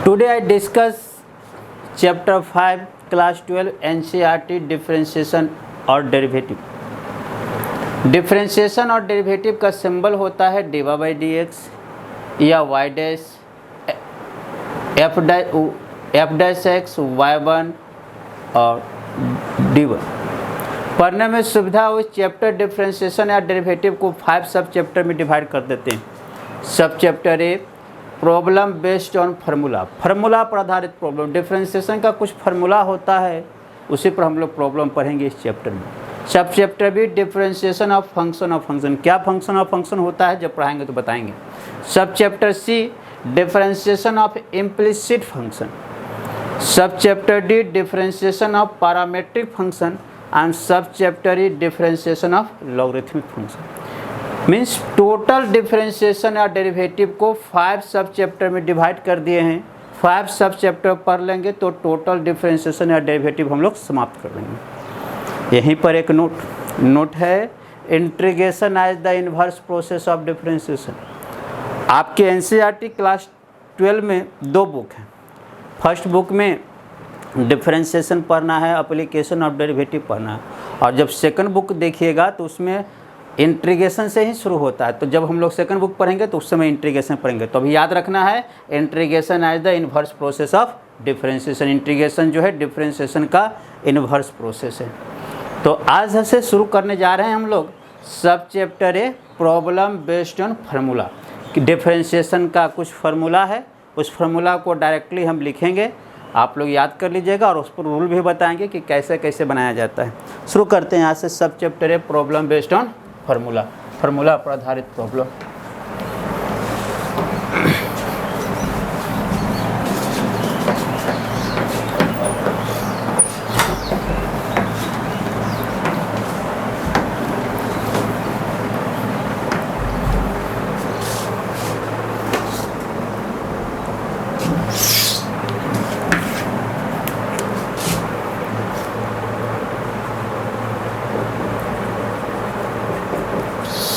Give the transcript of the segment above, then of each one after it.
Today I discuss chapter 5 class 12 NCERT differentiation और derivative. Differentiation और derivative का symbol होता है dy बाई डी एक्स या y dash f dash x y1 और d1। पढ़ने में सुविधा हुई चैप्टर डिफरेंशिएशन या डेरिवेटिव को 5 सब चैप्टर में डिवाइड कर देते हैं। सब chapter A problem based on formula, formula पर आधारित प्रॉब्लम। डिफरेंशिएशन का कुछ फार्मूला होता है, उसी पर हम लोग प्रॉब्लम पढ़ेंगे इस चैप्टर में। Sub chapter B differentiation of function, क्या फंक्शन ऑफ फंक्शन होता है जब पढ़ाएंगे तो बताएंगे। Sub chapter C differentiation of implicit function, sub chapter D differentiation of parametric function and sub chapter E differentiation of logarithmic function. Means total differentiation या derivative को 5 सब चैप्टर में डिवाइड कर दिए हैं। 5 सब चैप्टर पढ़ लेंगे तो टोटल डिफरेंशिएशन या डेरिवेटिव हम लोग समाप्त कर लेंगे। यहीं पर एक नोट है, integration as the inverse process of differentiation. आपके एनसीईआरटी क्लास 12 में 2 बुक हैं। फर्स्ट बुक में डिफरेंशिएशन पढ़ना है, एप्लीकेशन ऑफ डेरिवेटिव पढ़ना है, और जब सेकंड बुक देखिएगा तो उसमें इंटीग्रेशन से ही शुरू होता है। तो जब हम लोग सेकंड बुक पढ़ेंगे तो उस समय इंटीग्रेशन पढ़ेंगे। तो अभी याद रखना है integration as the inverse process of differentiation. Integration जो है डिफरेंशिएशन का इन्वर्स प्रोसेस है। तो आज से शुरू करने जा रहे हैं हम लोग सब chapter A problem based on formula. Differentiation का कुछ फार्मूला है, उस फार्मूला को डायरेक्टली हम लिखेंगे, आप लोग याद कर लीजिएगा और उस पर रूल भी बताएंगे कि कैसे कैसे बनाया जाता है। शुरू करते हैं यहाँ से। Sub chapter A problem based on formula, formula पर आधारित problem.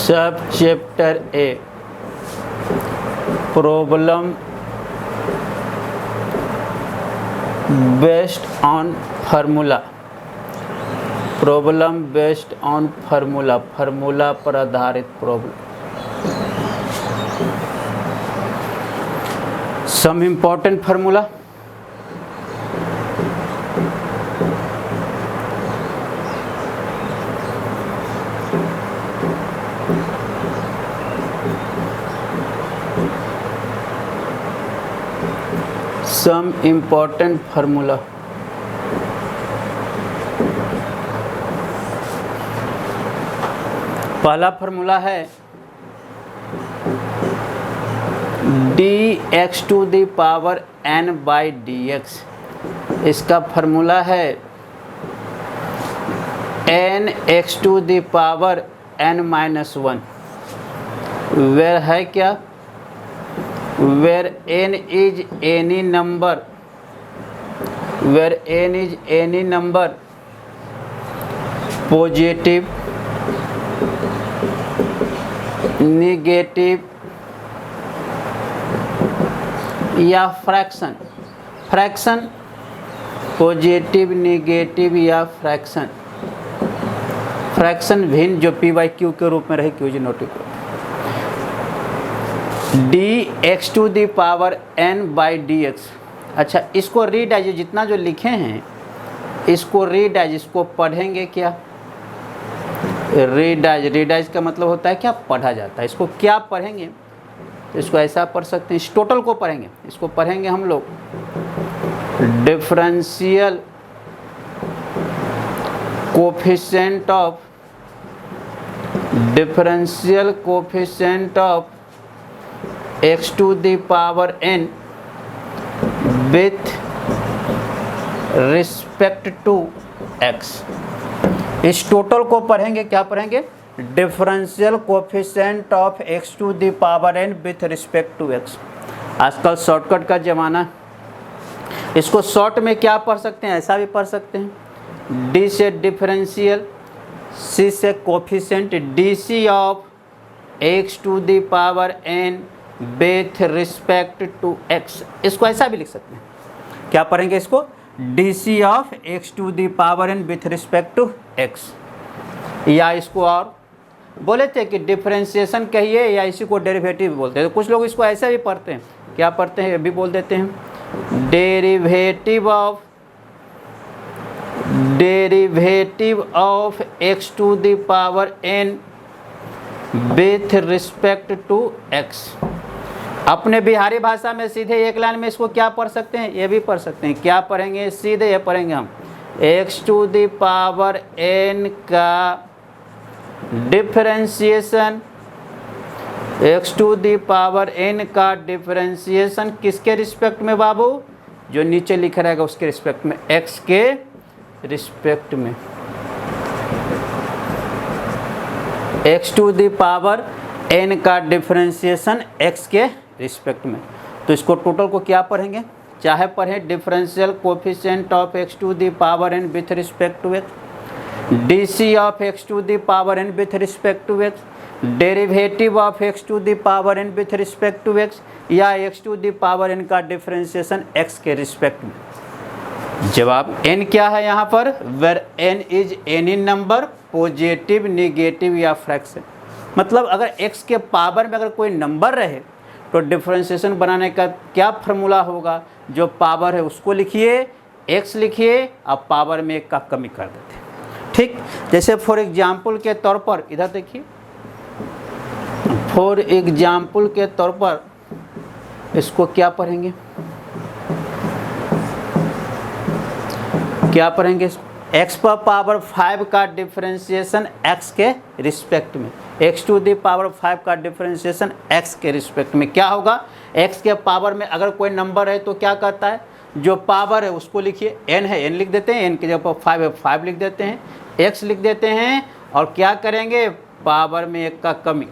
Sub chapter A problem based on formula, problem based on formula, formula पर आधारित problem. Some important formula. Some important formula। पहला फार्मूला है dx to the power n by dx। इसका formula है nx to the power n minus 1। Where है क्या? where n is any number, where n is any number positive, negative या fraction, fraction positive negative या fraction, fraction भिन्न जो P by Q के रूप में रहे, क्यू जी not equal dx to the power n by dx। अच्छा, इसको रीड एज, जितना जो लिखे हैं इसको रीड एज, इसको पढ़ेंगे क्या? रीड एज का मतलब होता है क्या? पढ़ा जाता है। इसको क्या पढ़ेंगे? तो इसको ऐसा पढ़ सकते हैं, इस टोटल को पढ़ेंगे। इसको पढ़ेंगे हम लोग differential coefficient of, differential coefficient of x to the power n with respect to x। इस टोटल को पढ़ेंगे, क्या पढ़ेंगे? Differential coefficient of x to the power n with respect to x। आजकल शॉर्टकट का ज़माना, इसको शॉर्ट में क्या पढ़ सकते हैं? ऐसा भी पढ़ सकते हैं, d से डिफरेंशियल, c से coefficient, D C of x to the power n with respect to x। इसको ऐसा भी लिख सकते हैं, क्या पढ़ेंगे इसको, dc of x to the power n with respect to x। या इसको और बोले थे कि डिफरेंशिएशन कहिए या इसी को डेरिवेटिव बोलते हैं। तो कुछ लोग इसको ऐसा भी पढ़ते हैं, क्या पढ़ते हैं, ये भी बोल देते हैं, derivative of x to the power n with respect to x। अपने बिहारी भाषा में सीधे एक लाइन में इसको क्या पढ़ सकते हैं, ये भी पढ़ सकते हैं। क्या पढ़ेंगे, सीधे ये पढ़ेंगे हम, x to the power n का differentiation, x to the power n का डिफरेंशिएशन किसके रिस्पेक्ट में बाबू, जो नीचे लिखा रहेगा उसके रिस्पेक्ट में, x के रिस्पेक्ट में, x to the power n का डिफरेंशिएशन x के रिस्पेक्ट में। तो इसको टोटल को क्या पढ़ेंगे, चाहे पढ़ें differential coefficient of x to the power n with respect to x, dc of x to the power n with respect to x, derivative of x to the power n with respect to x, या x to the power n का differentiation x के respect में। जवाब n क्या है यहाँ पर, where n is any number, positive, negative या फ्रैक्शन। मतलब अगर x के पावर में अगर कोई नंबर रहे तो डिफरेंशिएशन बनाने का क्या फार्मूला होगा, जो पावर है उसको लिखिए, x लिखिए, अब पावर में एक का कमी कर देते हैं। ठीक, जैसे फॉर एग्जाम्पल के तौर पर इधर देखिए, फॉर एग्जाम्पल के तौर पर इसको क्या पढ़ेंगे, क्या पढ़ेंगे, x पर पावर 5 का डिफरेंशिएशन x के रिस्पेक्ट में, x टू द पावर 5 का डिफरेंशिएशन x के रिस्पेक्ट में क्या होगा, x के पावर में अगर कोई नंबर है तो क्या करता है, जो पावर है उसको लिखिए, n है n लिख देते हैं, n की जगह पर 5 है 5 लिख देते हैं, x लिख देते हैं, और क्या करेंगे, पावर में एक का कमी,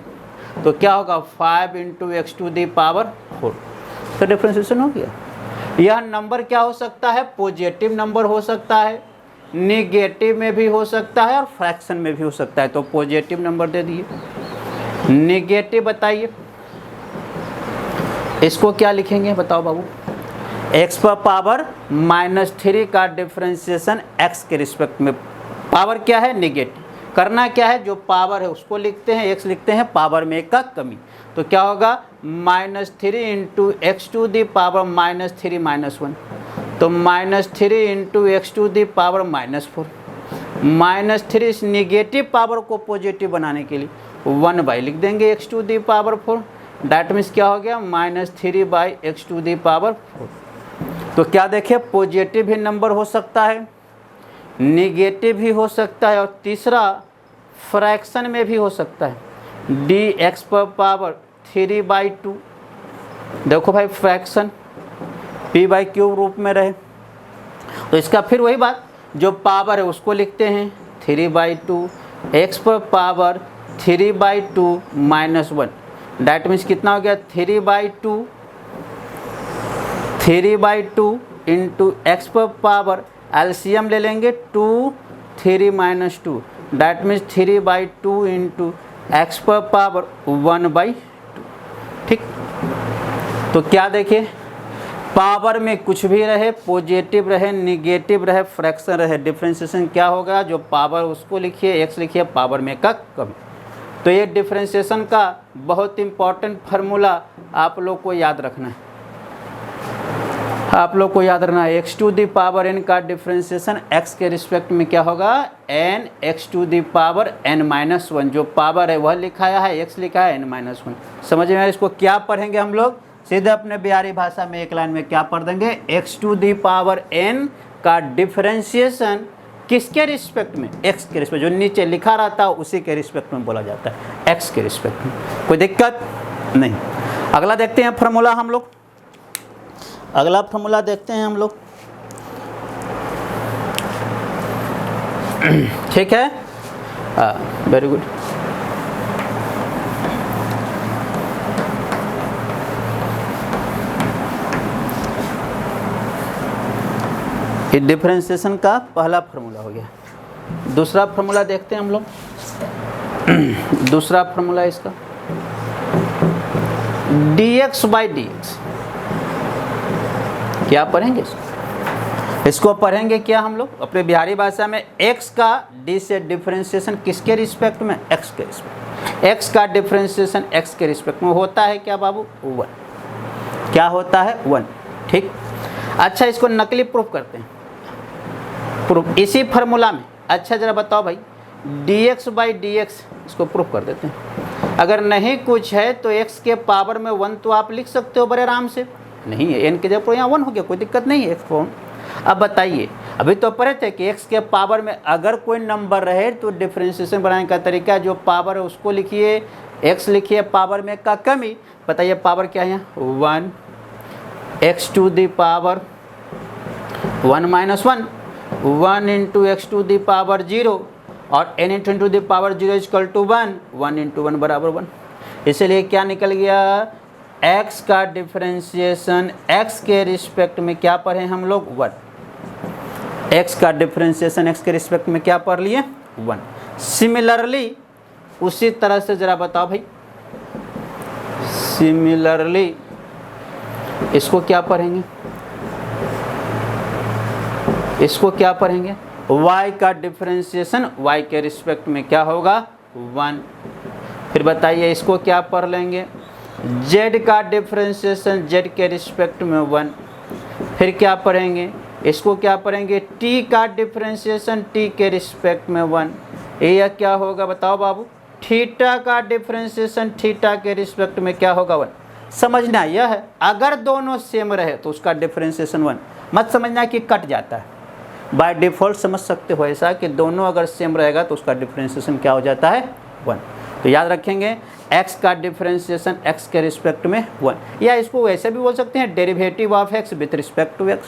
तो क्या होगा 5 into x to the power 4। तो डिफरेंशिएशन हो गया। यह नंबर क्या हो सकता है, पॉजिटिव नंबर हो सकता है, नेगेटिव में भी हो सकता है और फ्रैक्शन में भी हो सकता है। तो पॉजिटिव नंबर दे दिए। नेगेटिव बताइए, इसको क्या लिखेंगे बताओ बाबू, x पर पावर -3 का डिफरेंशिएशन x के रिस्पेक्ट में, पावर क्या है नेगेटिव, करना क्या है, जो पावर है उसको लिखते हैं, x लिखते हैं, पावर में एक का कमी, तो क्या होगा -3 into x to the power -3 -1, तो -3 into x to the power -4, -3 इस निगेटिव पावर को पॉजिटिव बनाने के लिए 1/, लिख देंगे x to the power 4, that means क्या हो गया -3/x टू दी पावर 4। तो क्या देखिए, पॉजिटिव भी नंबर हो सकता है, निगेटिव भी हो सकता है, और तीसरा फ्रैक्शन में भी हो सकता है, dx पर पावर 3/2। देखो भाई फ्रैक्शन p/q रूप में रहे, तो इसका फिर वही बात, जो पावर है उसको लिखते हैं 3/2, x पर पावर 3/2 -1, डैट मीन्स कितना हो गया 3/2 इंटू एक्स पर पावर, एलसीएम ले लेंगे 2 3 -2, डैट मीन्स 3/2 इंटू एक्स पर पावर 1/2। ठीक, तो क्या देखिए, पावर में कुछ भी रहे, पॉजिटिव रहे, निगेटिव रहे, फ्रैक्शन रहे, डिफरेंशिएशन क्या होगा, जो पावर उसको लिखिए, एक्स लिखिए, पावर में का कम। तो ये डिफरेंशिएशन का बहुत इंपॉर्टेंट फार्मूला आप लोग को याद रखना है, आप लोग को याद रखना है। X to the power n का डिफरेंशिएशन x के रिस्पेक्ट में क्या होगा, n x to the power n-1, जो पावर है वह लिखाया है, x लिखा है n-1। समझ में, इसको क्या पढ़ेंगे हम लोग, सीधे अपने बिहारी भाषा में एक लाइन में क्या पढ़ देंगे, x to the power n का डिफरेंशिएशन किसके रिस्पेक्ट में, x के रिस्पेक्ट, जो नीचे लिखा रहता है उसी के रिस्पेक्ट में बोला जाता है, x के रिस्पेक्ट में, कोई दिक्कत नहीं। अगला देखते हैं फार्मूला हम लोग, अगला फार्मूला देखते हैं हम लोग। ठीक है, वेरी गुड। ये डिफरेंशिएशन का पहला फार्मूला हो गया। दूसरा फार्मूला देखते हैं हम लोग। दूसरा फार्मूला इसका dx बाई डी क्या पढ़ेंगे इसको पढ़ेंगे क्या हम लोग अपने बिहारी भाषा में, x का d से डिफरेंशिएशन किसके रिस्पेक्ट में, x के रिस्पेक्ट। x का डिफरेंशिएशन x के रिस्पेक्ट में होता है क्या बाबू, 1। क्या होता है, 1। ठीक। अच्छा, इसको नकली प्रूफ करते हैं, प्रूफ इसी फार्मूला में। अच्छा जरा बताओ भाई, dx बाई dx इसको प्रूफ कर देते हैं। अगर नहीं कुछ है तो x के पावर में 1 तो आप लिख सकते हो बड़े आराम से, नहीं है n के जगह पर यहाँ 1 हो गया, कोई दिक्कत नहीं है x फॉर्म। अब बताइए, अभी तो पढ़े थे कि x के पावर में अगर कोई नंबर रहे तो डिफरेंशिएशन बनाने का तरीका, जो पावर है उसको लिखिए, x लिखिए, पावर में का कमी। बताइए पावर क्या है यहाँ, 1 x to the power 1 minus 1, 1 into x to the power 0 और n into the power 0 equal to 1, 1 इंटू 1 बराबर 1। इसलिए क्या निकल गया, x का डिफरेंशिएशन x के रिस्पेक्ट में क्या पढ़े हम लोग, 1। x का डिफरेंशिएशन x के रिस्पेक्ट में क्या पढ़ लिए, 1। सिमिलरली उसी तरह से जरा बताओ भाई, सिमिलरली इसको क्या पढ़ेंगे, इसको क्या पढ़ेंगे, y का डिफरेंशिएशन y के रिस्पेक्ट में क्या होगा, 1। फिर बताइए इसको क्या पढ़ लेंगे, z का डिफरेंशिएशन z के रिस्पेक्ट में 1। फिर क्या पढ़ेंगे, इसको क्या पढ़ेंगे, t का डिफरेंशिएशन t के रिस्पेक्ट में 1। यह क्या होगा बताओ बाबू, थीटा का डिफरेंशिएशन थीटा के रिस्पेक्ट में क्या होगा, 1। समझना यह है, अगर दोनों सेम रहे तो उसका डिफरेंशिएशन 1। मत समझना कि कट जाता है, बाय डिफ़ॉल्ट समझ सकते हो ऐसा कि दोनों अगर सेम रहेगा तो उसका डिफरेंशिएशन क्या हो जाता है, 1। तो याद रखेंगे x का डिफरेंशिएशन x के रिस्पेक्ट में 1, या इसको वैसे भी बोल सकते हैं derivative of x with respect to x,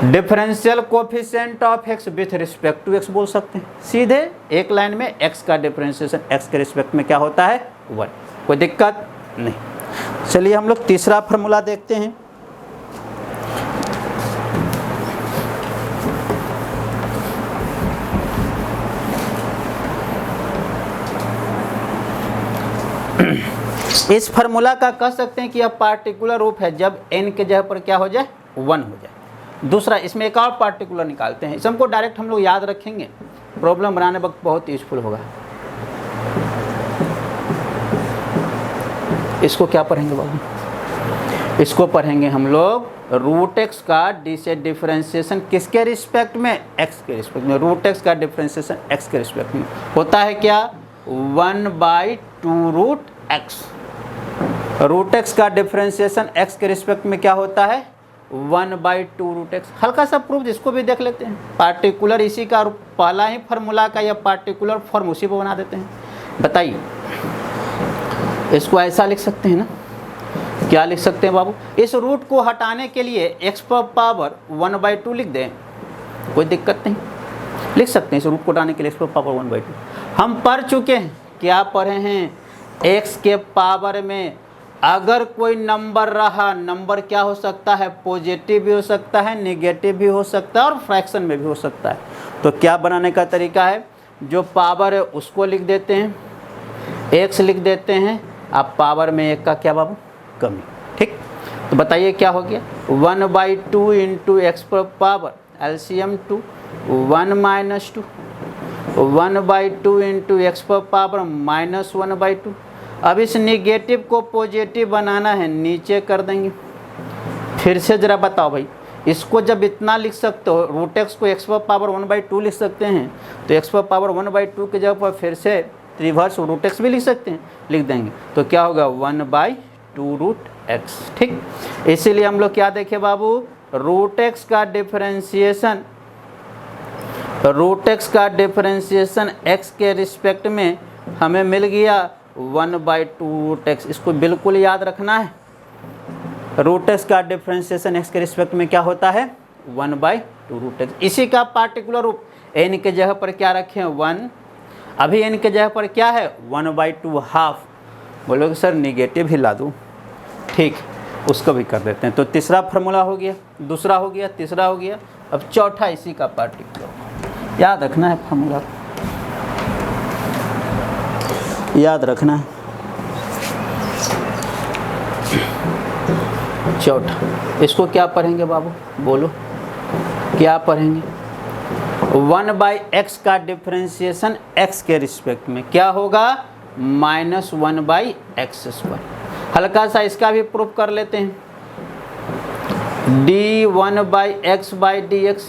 differential coefficient of x with respect to x बोल सकते हैं। सीधे एक लाइन में x का डिफरेंशिएशन x के रिस्पेक्ट में क्या होता है, 1। कोई दिक्कत नहीं। चलिए हम लोग तीसरा फार्मूला देखते हैं। इस फार्मूला का कह सकते हैं कि यह पार्टिकुलर रूप है जब n के जगह पर क्या हो जाए, 1 हो जाए। दूसरा, इसमें एक और पार्टिकुलर निकालते हैं, इसे हमको डायरेक्ट हम लोग याद रखेंगे, प्रॉब्लम बनाने वक्त बहुत यूजफुल होगा। इसको क्या पढ़ेंगे बाबू, इसको पढ़ेंगे हम लोग रूट एक्स का डी से डिफरेंशिएशन किसके रिस्पेक्ट में, x के रिस्पेक्ट में। रूट एक्स का डिफरेंशिएशन x के रिस्पेक्ट में होता है क्या, 1/2 रूट एक्स। रूट एक्स का डिफरेंशिएशन x के रिस्पेक्ट में क्या होता है, 1/2 रूट एक्स। हल्का सा प्रूफ इसको भी देख लेते हैं, पार्टिकुलर इसी का पहला ही फार्मूला का या पार्टिकुलर फॉर्म उसी को बना देते हैं। बताइए इसको ऐसा लिख सकते हैं ना, क्या लिख सकते हैं बाबू, इस रूट को हटाने के लिए x पर पावर 1/2 लिख दें, कोई दिक्कत नहीं, लिख सकते हैं इस रूट को हटाने के लिए x पर पावर 1/2। हम पढ़ चुके हैं, क्या पढ़े हैं, x के पावर में अगर कोई नंबर रहा, नंबर क्या हो सकता है, पॉजिटिव भी हो सकता है, नेगेटिव भी हो सकता है और फ्रैक्शन में भी हो सकता है। तो क्या बनाने का तरीका है, जो पावर है उसको लिख देते हैं, x लिख देते हैं, अब पावर में 1 का क्या बाबू, कमी। ठीक, तो बताइए क्या हो गया, 1/2 इंटू एक्स पर पावर LCM 2, 1 - 2, 1/2 इंटू एक्स पर पावर -1/2। अब इस निगेटिव को पॉजिटिव बनाना है, नीचे कर देंगे। फिर से ज़रा बताओ भाई, इसको जब इतना लिख सकते हो, रूट एक्स को x पर पावर 1/2 लिख सकते हैं, तो x पर पावर 1/2 के जगह पर फिर से रिवर्स रूट एक्स भी लिख सकते हैं, लिख देंगे तो क्या होगा, 1/2 रूट एक्स। ठीक, इसीलिए हम लोग क्या देखें बाबू, रूट एक्स का डिफरेंशिएशन, रूट एक्स का डिफरेंशिएशन x के रिस्पेक्ट में हमें मिल गया 1/2 रूट एक्स। इसको बिल्कुल याद रखना है, रूट एक्स का डिफरेंशिएशन x के रिस्पेक्ट में क्या होता है, 1/2 रूट एक्स। इसी का पार्टिकुलर रूप n के जगह पर क्या रखें, 1। अभी n के जगह पर क्या है, 1/2 हाफ। बोलोगे सर निगेटिव ही ला दूँ, ठीक, उसको भी कर देते हैं। तो तीसरा फार्मूला हो गया, दूसरा हो गया, तीसरा हो गया। अब चौथा इसी का पार्टिकुलर, याद रखना है फार्मूला, याद रखना है। चौथा, इसको क्या पढ़ेंगे बाबू, बोलो क्या पढ़ेंगे? 1/x का डिफरेंशिएशन x के रिस्पेक्ट में क्या होगा? -1/x²। हल्का सा इसका भी प्रूफ कर लेते हैं। d1/x/dx,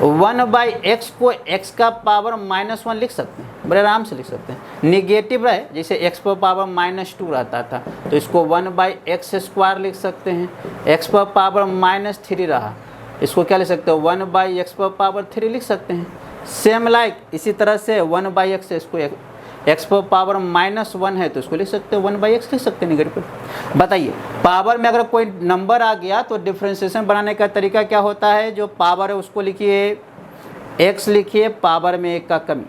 1/x को x का पावर -1 लिख सकते हैं, बड़े आराम से लिख सकते हैं। निगेटिव रहे, जैसे x पर पावर -2 रहता था तो इसको 1/x² लिख सकते हैं। x पर पावर -3 रहा, इसको क्या लिख सकते हो? 1/x³ लिख सकते हैं। सेम लाइक इसी तरह से 1/x, इसको x पर पावर -1 है तो इसको लिख सकते हो 1/x लिख सकते हैं निगेटिव। बताइए, पावर में अगर कोई नंबर आ गया तो डिफ्रेंशिएशन बनाने का तरीका क्या होता है? जो पावर है उसको लिखिए, x लिखिए, पावर में 1 का कमी,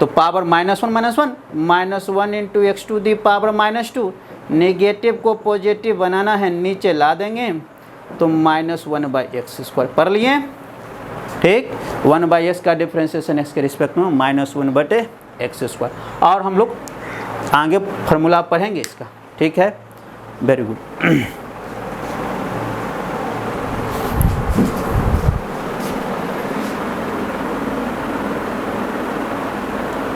तो पावर -1 -1 × x⁻²। नेगेटिव को पॉजिटिव बनाना है, नीचे ला देंगे तो -1/x² पढ़ लिए, ठीक। 1/x का डिफ्रेंशिएशन x के रिस्पेक्ट में -1/x²। और हम लोग आगे फार्मूला पढ़ेंगे इसका, ठीक है, वेरी गुड।